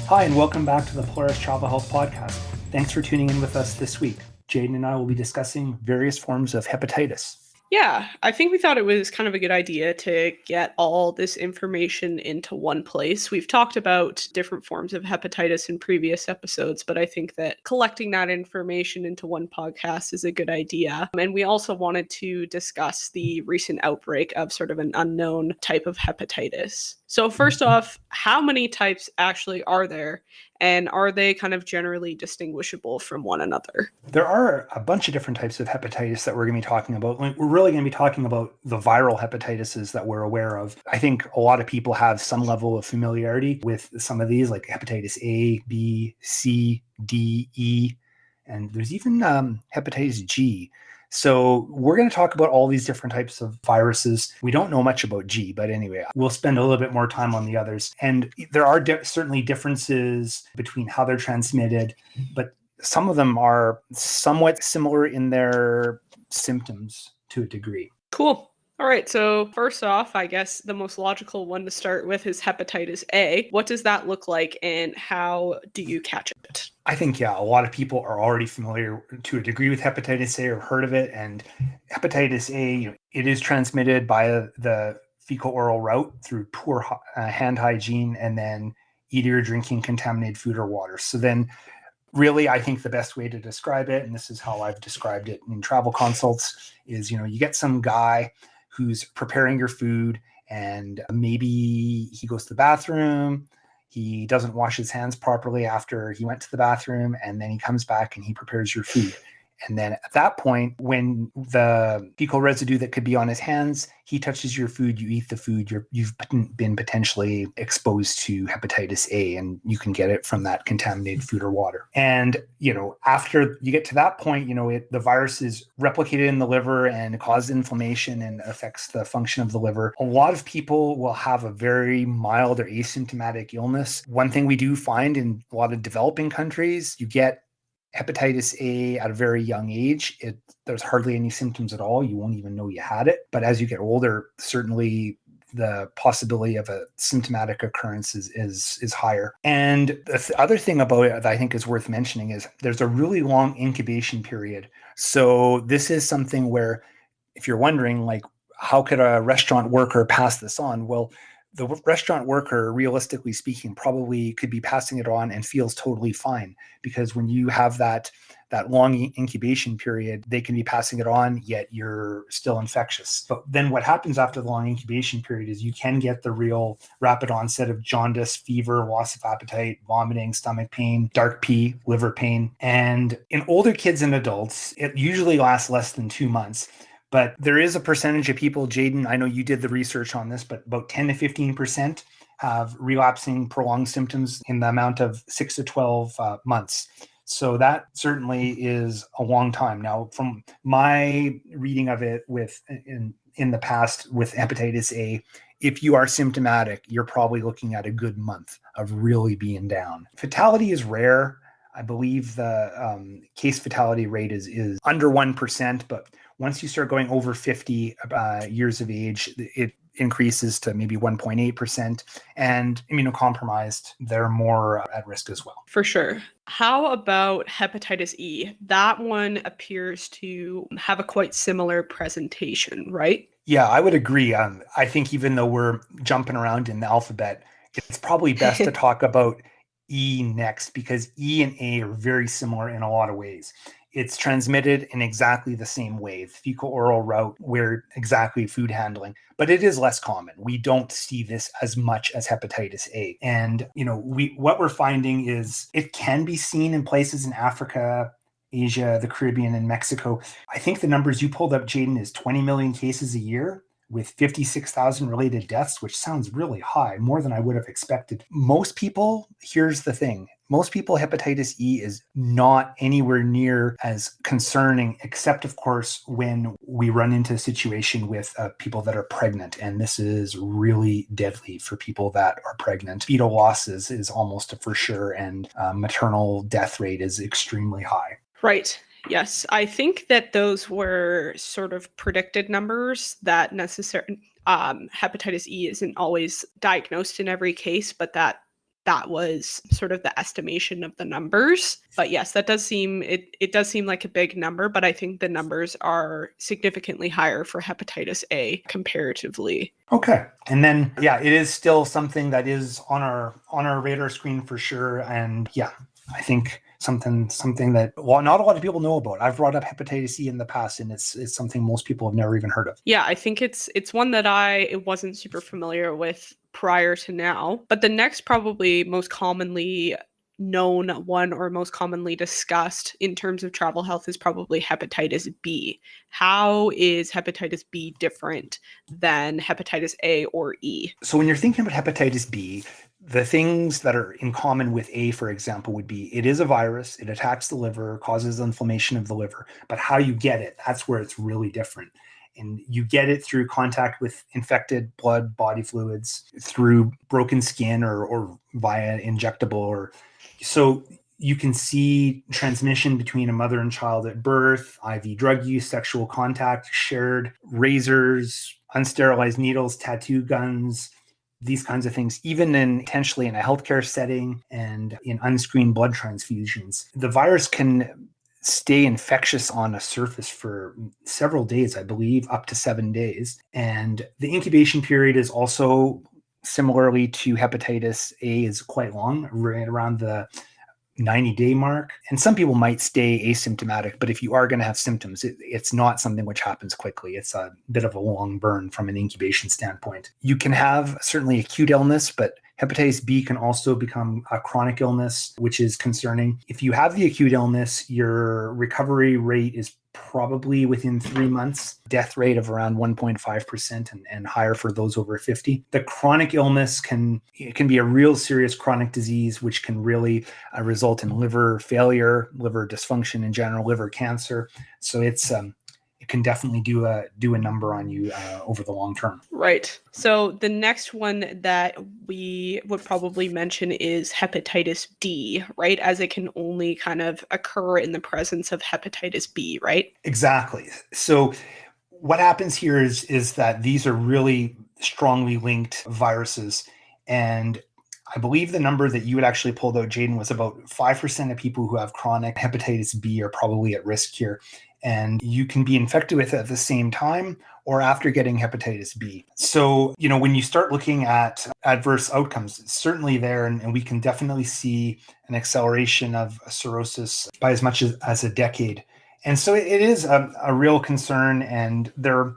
Hi, and welcome back to the Polaris Travel Health Podcast. Thanks for tuning in with us this week. Jayden and I will be discussing various forms of hepatitis. Yeah, I think we thought it was kind of a good idea to get all this information into one place. We've talked about different forms of hepatitis in previous episodes, but I think that collecting that information into one podcast is a good idea. And we also wanted to discuss the recent outbreak of sort of an unknown type of hepatitis. So, first off, how many types actually are there? And are they kind of generally distinguishable from one another? There are a bunch of different types of hepatitis that we're going to be talking about. We're really going to be talking about the viral hepatitises that we're aware of. I think a lot of people have some level of familiarity with some of these, like hepatitis A, B, C, D, E, and there's even hepatitis G. So we're going to talk about all these different types of viruses. We don't know much about G, but anyway, we'll spend a little bit more time on the others. And there are certainly differences between how they're transmitted, but some of them are somewhat similar in their symptoms to a degree. Cool. All right, so first off, I guess the most logical one to start with is hepatitis A. What does that look like and how do you catch it? I think, a lot of people are already familiar to a degree with hepatitis A or heard of it. And hepatitis A, it is transmitted by the fecal-oral route through poor hand hygiene and then eating or drinking contaminated food or water. So then really, I think the best way to describe it, and this is how I've described it in travel consults, is, you get some guy who's preparing your food and maybe he goes to the bathroom. He doesn't wash his hands properly after he went to the bathroom, and then he comes back and he prepares your food. And then at that point, when the fecal residue that could be on his hands, he touches your food, you eat the food, you've been potentially exposed to hepatitis A, and you can get it from that contaminated food or water. And, after you get to that point, the virus is replicated in the liver and it causes inflammation and affects the function of the liver. A lot of people will have a very mild or asymptomatic illness. One thing we do find in a lot of developing countries, you get hepatitis A at a very young age. There's hardly any symptoms at all. You won't even know you had it. But as you get older, certainly the possibility of a symptomatic occurrence is higher. And the other thing about it that I think is worth mentioning is there's a really long incubation period. So this is something where, if you're wondering, like, how could a restaurant worker pass this on? Well, the restaurant worker, realistically speaking, probably could be passing it on and feels totally fine, because when you have that long incubation period, they can be passing it on, yet you're still infectious. But then what happens after the long incubation period is you can get the real rapid onset of jaundice, fever, loss of appetite, vomiting, stomach pain, dark pee, liver pain. And in older kids and adults, it usually lasts less than 2 months. But there is a percentage of people, Jayden, I know you did the research on this, but about 10 to 15% have relapsing prolonged symptoms in the amount of 6 to 12 months. So that certainly is a long time. Now, from my reading of it in the past with hepatitis A, if you are symptomatic, you're probably looking at a good month of really being down. Fatality is rare. I believe the case fatality rate is under 1%, but once you start going over 50 years of age, it increases to maybe 1.8%. And immunocompromised, they're more at risk as well. For sure. How about hepatitis E? That one appears to have a quite similar presentation, right? Yeah, I would agree. I think even though we're jumping around in the alphabet, it's probably best to talk about E next, because E and A are very similar in a lot of ways. It's transmitted in exactly the same way, the fecal-oral route, where exactly food handling, but it is less common. We don't see this as much as hepatitis A. And, what we're finding is it can be seen in places in Africa, Asia, the Caribbean, and Mexico. I think the numbers you pulled up, Jayden, is 20 million cases a year with 56,000 related deaths, which sounds really high, more than I would have expected. Most people, here's the thing, most people, hepatitis E is not anywhere near as concerning, except, of course, when we run into a situation with people that are pregnant. And this is really deadly for people that are pregnant. Fetal losses is almost a for sure, and maternal death rate is extremely high. Right. Yes. I think that those were sort of predicted numbers that hepatitis E isn't always diagnosed in every case, but that that was sort of the estimation of the numbers. But yes, that does seem, it does seem like a big number, but I think the numbers are significantly higher for hepatitis A comparatively. Okay. And then, yeah, it is still something that is on our radar screen for sure. And yeah, I think something that, well, not a lot of people know about. I've brought up hepatitis C in the past, and it's something most people have never even heard of. Yeah, I think it's one that I wasn't super familiar with prior to now. But the next probably most commonly known one or most commonly discussed in terms of travel health is probably hepatitis B. How is hepatitis B different than hepatitis A or E? So when you're thinking about hepatitis B, the things that are in common with A, for example, would be it is a virus, it attacks the liver, causes inflammation of the liver, but how you get it, that's where it's really different. And you get it through contact with infected blood, body fluids, through broken skin or via injectable. Or so you can see transmission between a mother and child at birth, IV drug use, sexual contact, shared razors, unsterilized needles, tattoo guns, these kinds of things, even potentially in a healthcare setting and in unscreened blood transfusions. The virus can stay infectious on a surface for several days, I believe, up to 7 days. And the incubation period is also similarly to hepatitis A is quite long, right around the 90-day mark. And some people might stay asymptomatic, but if you are going to have symptoms, it's not something which happens quickly. It's a bit of a long burn from an incubation standpoint. You can have certainly acute illness, but hepatitis B can also become a chronic illness, which is concerning. If you have the acute illness, your recovery rate is probably within 3 months, death rate of around 1.5% and higher for those over 50. The chronic illness can be a real serious chronic disease, which can really result in liver failure, liver dysfunction in general, liver cancer. So it can definitely do a number on you over the long term. Right. So the next one that we would probably mention is hepatitis D, right? As it can only kind of occur in the presence of hepatitis B, right? Exactly. So what happens here is that these are really strongly linked viruses. And I believe the number that you had actually pulled out, Jayden, was about 5% of people who have chronic hepatitis B are probably at risk here. And you can be infected with it at the same time or after getting hepatitis B. So, when you start looking at adverse outcomes, it's certainly there, and we can definitely see an acceleration of cirrhosis by as much as a decade. And so it is a real concern, and there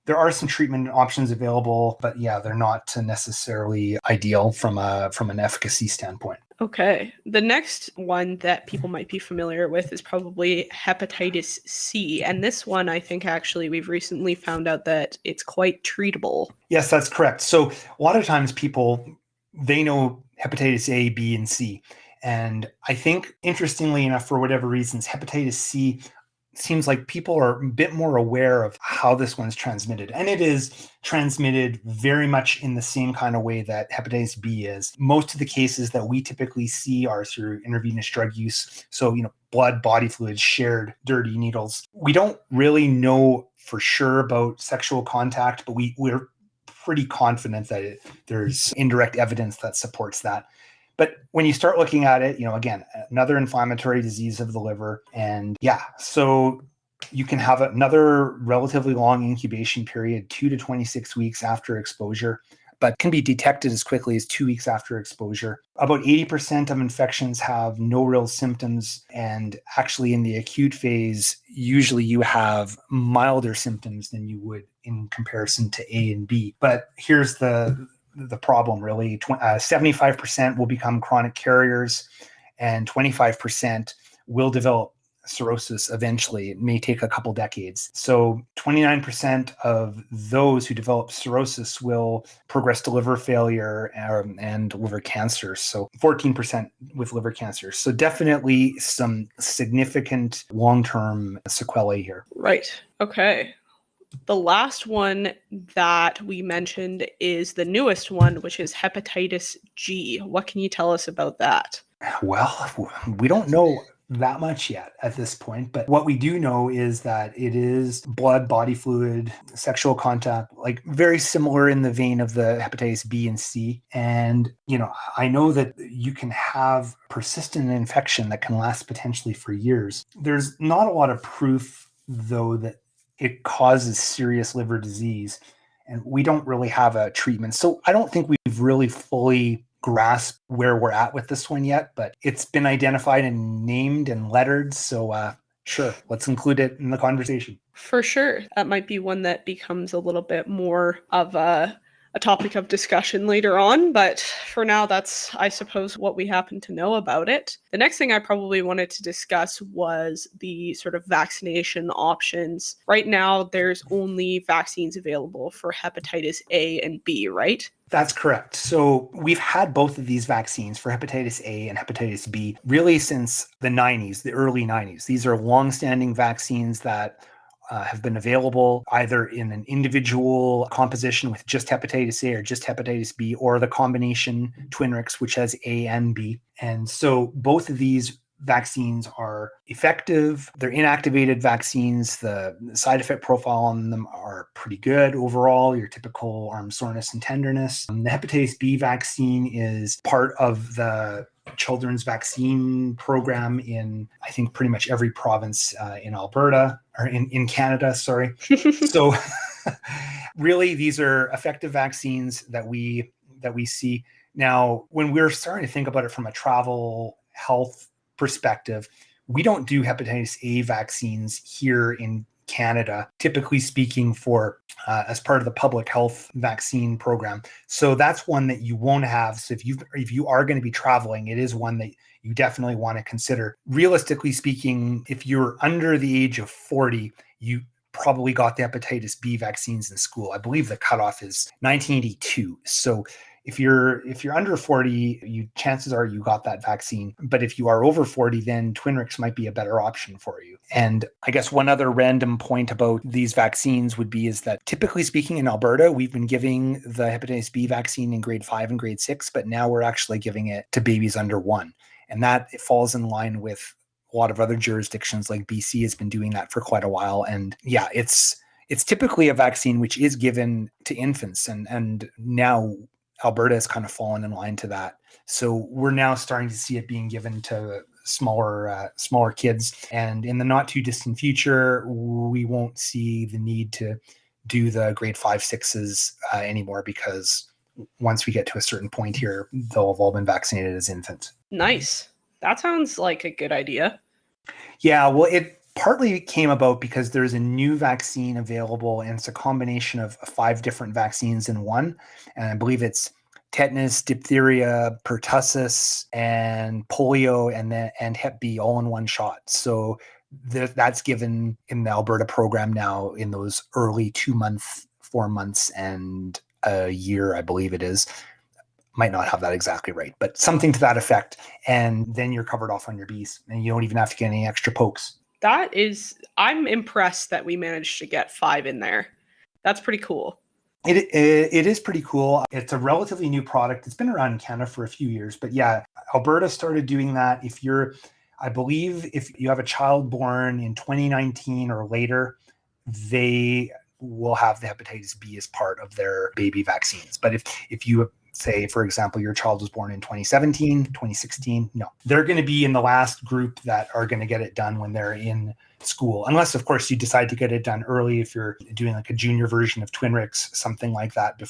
are some treatment options available, but yeah, they're not necessarily ideal from an efficacy standpoint. Okay. The next one that people might be familiar with is probably hepatitis C. And this one, I think actually we've recently found out that it's quite treatable. Yes, that's correct. So a lot of times people, they know hepatitis A, B, and C. And I think, interestingly enough, for whatever reasons, hepatitis C seems like people are a bit more aware of how this one's transmitted. And it is transmitted very much in the same kind of way that hepatitis B is. Most of the cases that we typically see are through intravenous drug use. So, blood, body fluids, shared dirty needles. We don't really know for sure about sexual contact, but we're pretty confident that there's indirect evidence that supports that. But when you start looking at it, again, another inflammatory disease of the liver. And yeah, so you can have another relatively long incubation period, 2 to 26 weeks after exposure, but can be detected as quickly as 2 weeks after exposure. About 80% of infections have no real symptoms. And actually in the acute phase, usually you have milder symptoms than you would in comparison to A and B. But here's the problem, really. 75% will become chronic carriers, and 25% will develop cirrhosis eventually. It may take a couple decades. So 29% of those who develop cirrhosis will progress to liver failure and liver cancer. So 14% with liver cancer. So definitely some significant long-term sequelae here. Right. Okay. The last one that we mentioned is the newest one, which is hepatitis G. What can you tell us about that? Well, we don't know that much yet at this point. But what we do know is that it is blood, body fluid, sexual contact, like very similar in the vein of the hepatitis B and C. And, I know that you can have persistent infection that can last potentially for years. There's not a lot of proof, though, that it causes serious liver disease. And we don't really have a treatment. So I don't think we've really fully grasp where we're at with this one yet, but it's been identified and named and lettered. So sure, let's include it in the conversation. For sure. That might be one that becomes a little bit more of a topic of discussion later on. But for now, that's, I suppose, what we happen to know about it. The next thing I probably wanted to discuss was the sort of vaccination options. Right now, there's only vaccines available for hepatitis A and B, right? That's correct. So we've had both of these vaccines for hepatitis A and hepatitis B really since the 90s, the early 90s. These are longstanding vaccines that have been available either in an individual composition with just hepatitis A or just hepatitis B, or the combination Twinrix, which has A and B. And so both of these vaccines are effective. They're inactivated vaccines. The side effect profile on them are pretty good overall, your typical arm soreness and tenderness. The hepatitis B vaccine is part of the children's vaccine program in, I think, pretty much every province in Alberta, or in Canada, sorry. So really, these are effective vaccines that we see. Now, when we're starting to think about it from a travel health perspective, we don't do hepatitis A vaccines here in Canada, typically speaking, for as part of the public health vaccine program. So that's one that you won't have. So if you are going to be traveling, it is one that you definitely want to consider. Realistically speaking, if you're under the age of 40, you probably got the hepatitis B vaccines in school. I believe the cutoff is 1982. So if you're under 40, chances are you got that vaccine. But if you are over 40, then Twinrix might be a better option for you. And I guess one other random point about these vaccines would be is that typically speaking in Alberta, we've been giving the hepatitis B vaccine in grade 5 and grade 6, but now we're actually giving it to babies under 1. And that it falls in line with a lot of other jurisdictions, like BC has been doing that for quite a while. And yeah, it's typically a vaccine which is given to infants, and now Alberta has kind of fallen in line to that. So we're now starting to see it being given to smaller kids. And in the not too distant future, we won't see the need to do the grade 5, 6s anymore, because once we get to a certain point here, they'll have all been vaccinated as infants. Nice. That sounds like a good idea. Yeah, well, it partly came about because there's a new vaccine available, and it's a combination of 5 different vaccines in one. And I believe it's tetanus, diphtheria, pertussis, and polio, and Hep B all in one shot. So that's given in the Alberta program now in those early 2 months, 4 months, and a year, I believe it is. Might not have that exactly right, but something to that effect. And then you're covered off on your Bs, and you don't even have to get any extra pokes. I'm impressed that we managed to get 5 in there. That's pretty cool. It is pretty cool. It's a relatively new product. It's been around in Canada for a few years, but yeah, Alberta started doing that. I believe if you have a child born in 2019 or later, they will have the hepatitis B as part of their baby vaccines. But if you say, for example, your child was born in 2017, 2016, no, they're going to be in the last group that are going to get it done when they're in school. Unless, of course, you decide to get it done early, if you're doing like a junior version of Twinrix, something like that,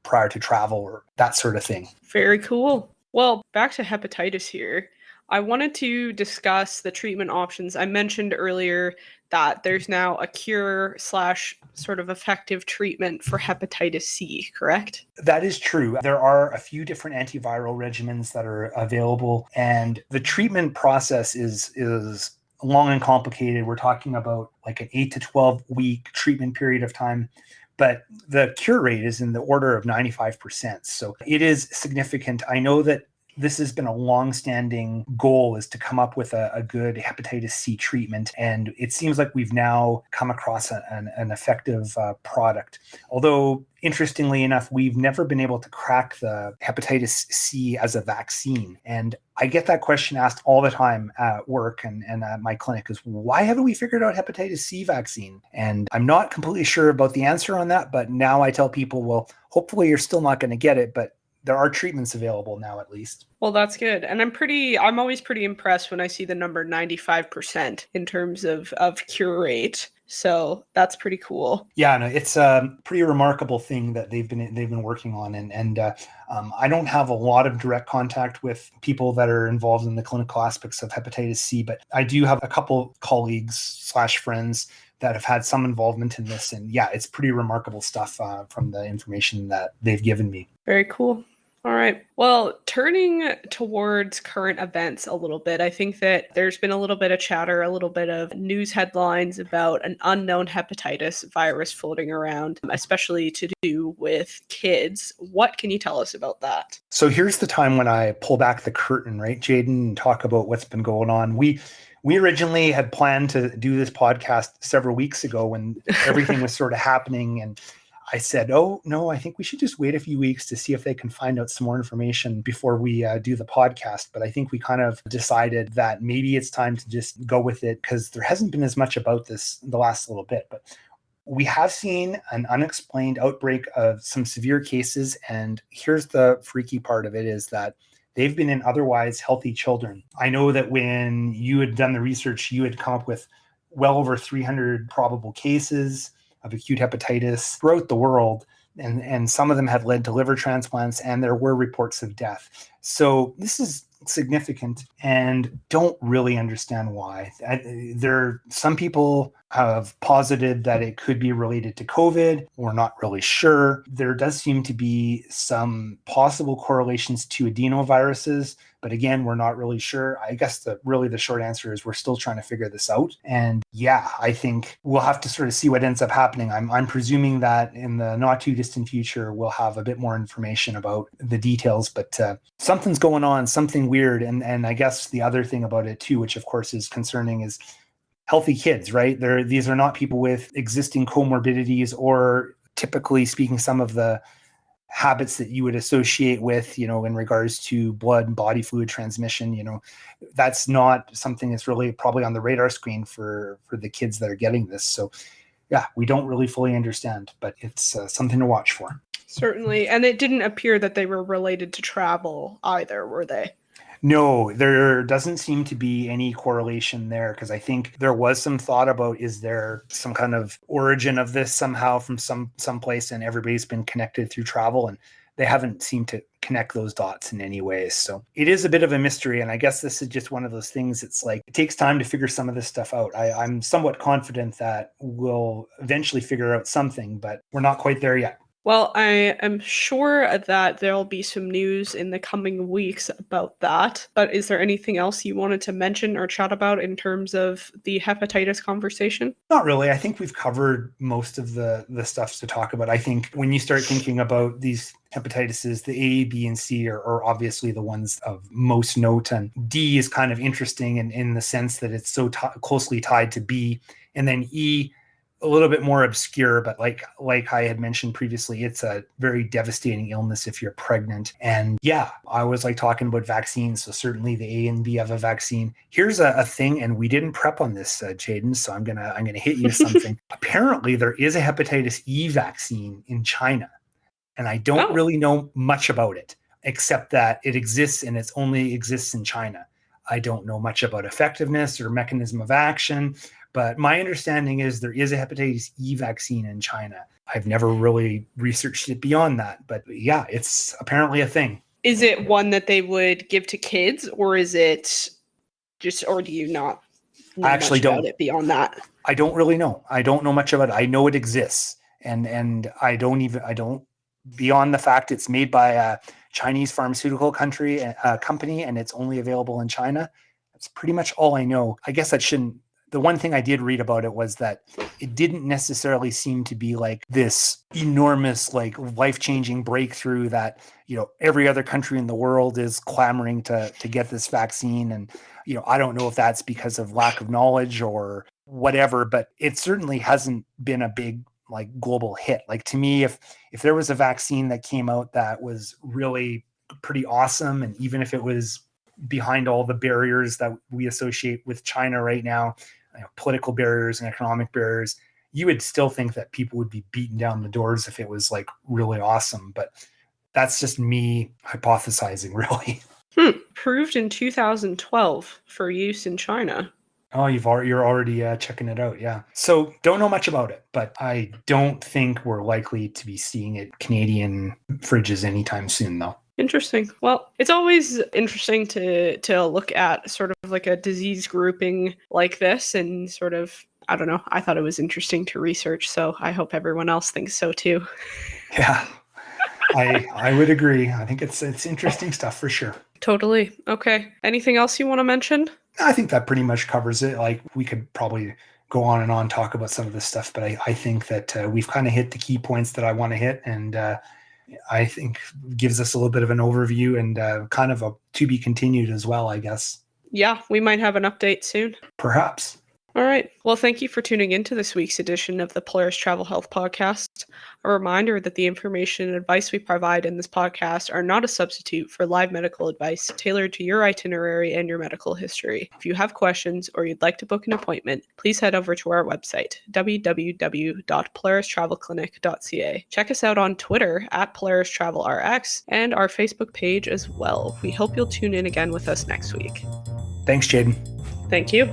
prior to travel or that sort of thing. Very cool. Well, back to hepatitis here. I wanted to discuss the treatment options. I mentioned earlier that there's now a cure / sort of effective treatment for hepatitis C, correct? That is true. There are a few different antiviral regimens that are available, and the treatment process is long and complicated. We're talking about like an 8 to 12 week treatment period of time, but the cure rate is in the order of 95%. So it is significant. I know that this has been a long-standing goal, is to come up with a good hepatitis C treatment. And it seems like we've now come across an effective product. Although, interestingly enough, we've never been able to crack the hepatitis C as a vaccine. And I get that question asked all the time at work and at my clinic, is why haven't we figured out hepatitis C vaccine? And I'm not completely sure about the answer on that, but now I tell people, well, hopefully you're still not going to get it, but there are treatments available now, at least. Well, that's good. And I'm always pretty impressed when I see the number 95% in terms of cure rate. So that's pretty cool. Yeah, no, it's a pretty remarkable thing that they've been working on, and I don't have a lot of direct contact with people that are involved in the clinical aspects of hepatitis C, but I do have a couple colleagues / friends that have had some involvement in this, and yeah, it's pretty remarkable stuff from the information that they've given me. Very cool. All right. Well, turning towards current events a little bit, I think that there's been a little bit of chatter, a little bit of news headlines about an unknown hepatitis virus floating around, especially to do with kids. What can you tell us about that? So here's the time when I pull back the curtain, right, Jayden, and talk about what's been going on. We originally had planned to do this podcast several weeks ago when everything was sort of happening, and I said, oh, no, I think we should just wait a few weeks to see if they can find out some more information before we do the podcast. But I think we kind of decided that maybe it's time to just go with it, because there hasn't been as much about this the last little bit. But we have seen an unexplained outbreak of some severe cases. And here's the freaky part of it, is that they've been in otherwise healthy children. I know that when you had done the research, you had come up with well over 300 probable cases of acute hepatitis throughout the world, and some of them had led to liver transplants, and there were reports of death. So this is significant, and don't really understand why. Some people have posited that it could be related to COVID. We're not really sure. There does seem to be some possible correlations to adenoviruses, but again, we're not really sure. I guess the short answer is we're still trying to figure this out. And yeah, I think we'll have to sort of see what ends up happening. I'm presuming that in the not too distant future, we'll have a bit more information about the details, but something's going on, something weird. And I guess the other thing about it too, which of course is concerning, is healthy kids, right? These are not people with existing comorbidities, or typically speaking, some of the habits that you would associate with, in regards to blood and body fluid transmission. That's not something that's really probably on the radar screen for the kids that are getting this. So yeah, we don't really fully understand, but it's something to watch for. Certainly. And it didn't appear that they were related to travel either, were they? No, there doesn't seem to be any correlation there, because I think there was some thought about, is there some kind of origin of this somehow from some place, and everybody's been connected through travel, and they haven't seemed to connect those dots in any way. So it is a bit of a mystery, and I guess this is just one of those things. It's like, it takes time to figure some of this stuff out. I'm somewhat confident that we'll eventually figure out something, but we're not quite there yet. Well, I am sure that there'll be some news in the coming weeks about that. But is there anything else you wanted to mention or chat about in terms of the hepatitis conversation? Not really. I think we've covered most of the stuff to talk about. I think when you start thinking about these hepatitises, the A, B, and C are obviously the ones of most note. And D is kind of interesting in the sense that it's so closely tied to B. And then E, a little bit more obscure, but like I had mentioned previously, it's a very devastating illness if you're pregnant. And yeah, I was like talking about vaccines. So certainly the A and B have a vaccine. Here's a thing, and we didn't prep on this, Jayden, so I'm gonna hit you with something. Apparently there is a hepatitis E vaccine in China, and I don't really know much about it, except that it exists, and it only exists in China. I don't know much about effectiveness or mechanism of action, but my understanding is there is a hepatitis E vaccine in China. I've never really researched it beyond that, but yeah, it's apparently a thing. Is it one that they would give to kids, or is it just, or do you not know I actually much don't about it beyond that? I don't really know. I don't know much about it. I know it exists, and I don't beyond the fact it's made by a Chinese pharmaceutical company, and it's only available in China. That's pretty much all I know. I guess that shouldn't The one thing I did read about it was that it didn't necessarily seem to be like this enormous, like life-changing breakthrough that, every other country in the world is clamoring to get this vaccine. And, I don't know if that's because of lack of knowledge or whatever, but it certainly hasn't been a big like global hit. Like to me, if there was a vaccine that came out that was really pretty awesome, and even if it was behind all the barriers that we associate with China right now, political barriers and economic barriers, you would still think that people would be beating down the doors if it was like really awesome. But that's just me hypothesizing, really. Approved in 2012 for use in China. Oh, you're already checking it out. Yeah. So don't know much about it, but I don't think we're likely to be seeing it Canadian fridges anytime soon, though. Interesting. Well, it's always interesting to look at sort of like a disease grouping like this and sort of, I don't know, I thought it was interesting to research, so I hope everyone else thinks so too. Yeah, I would agree. I think it's interesting stuff for sure. Totally. Okay. Anything else you want to mention? I think that pretty much covers it. Like we could probably go on and on, talk about some of this stuff, but I think that we've kind of hit the key points that I want to hit. And I think gives us a little bit of an overview and kind of a to be continued as well, I guess. Yeah, we might have an update soon. Perhaps. All right. Well, thank you for tuning into this week's edition of the Polaris Travel Health Podcast. A reminder that the information and advice we provide in this podcast are not a substitute for live medical advice tailored to your itinerary and your medical history. If you have questions or you'd like to book an appointment, please head over to our website, www.polaristravelclinic.ca. Check us out on Twitter @PolarisTravelRx and our Facebook page as well. We hope you'll tune in again with us next week. Thanks, Jayden. Thank you.